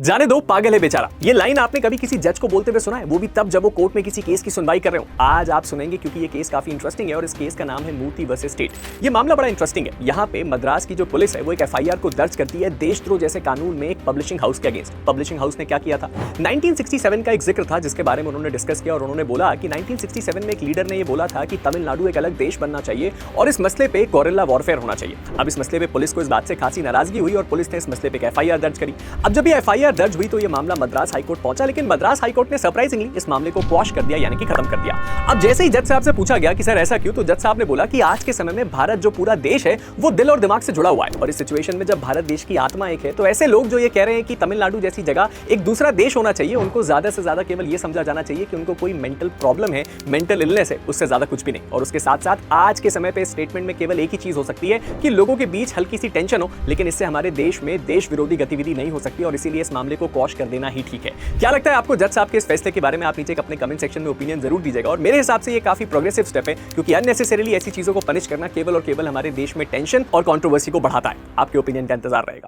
जाने दो, पागल है बेचारा। ये लाइन आपने कभी किसी जज को बोलते हुए सुना है? वो भी तब जब वो कोर्ट में किसी केस की सुनवाई कर रहे हो। आज आप सुनेंगे क्योंकि ये केस काफी इंटरेस्टिंग है और इस केस का नाम है मूर्ति वर्सेस स्टेट। ये मामला बड़ा इंटरेस्टिंग है। यहाँ पे मद्रास की जो पुलिस है वो एक एफआईआर को दर्ज करती है देशद्रोह जैसे कानून में एक पब्लिशिंग हाउस के अगेंस्ट। पब्लिशिंग हाउस ने क्या किया था? 1967 का एक जिक्र था जिसके बारे में उन्होंने डिस्कस किया और उन्होंने बोला कि 1967 में एक लीडर ने ये बोला था कि तमिलनाडु एक अलग देश बनना चाहिए और इस मसले पे गोरिल्ला वॉरफेयर होना चाहिए। अब इस मसले पे पुलिस को इस बात से खासी नाराजगी हुई और पुलिस ने इस मसले पे एफआईआर दर्ज करी। अब जब ये एफआईआर दर्ज हुई तो ये मामला मद्रास हाईकोर्ट पहुंचा, लेकिन मद्रास हाईकोर्ट ने सरप्राइजिंगली इस मामले को क्वॉश कर दिया, यानी कि खत्म कर दिया। अब जैसे ही जज साहब से पूछा गया कि सर ऐसा क्यों, तो जज साहब ने बोला कि आज के समय में भारत जो पूरा देश है वो दिल और दिमाग से जुड़ा हुआ है और इस सिचुएशन में जब भारत देश की आत्मा एक है तो ऐसे लोग जो ये कह रहे हैं कि तमिलनाडु जैसी जगह एक दूसरा देश होना चाहिए, उनको ज्यादा से ज्यादा केवल ये समझा जाना चाहिए कि उनको कोई मेंटल प्रॉब्लम है, मेंटल इलनेस है, उससे ज्यादा कुछ भी नहीं। और उसके साथ साथ आज के समय पे स्टेटमेंट में केवल एक ही चीज हो सकती है कि लोगों के बीच हल्की सी टेंशन हो, लेकिन इससे हमारे देश में देश विरोधी गतिविधि नहीं हो सकती और इसीलिए इस मामले को क्वॉश कर देना ही ठीक है। क्या लगता है आपको जज साहब के इस फैसले के बारे में? आप नीचे अपने कमेंट सेक्शन में ओपिनियन जरूर दीजिएगा और मेरे हिसाब से ये काफी प्रोग्रेसिव स्टेप है क्योंकि अननेसेसरीली ऐसी चीजों को पनिश करना केवल और केवल हमारे देश में टेंशन और कंट्रोवर्सी को बढ़ाता है। आपके ओपिनियन का इंतजार रहेगा।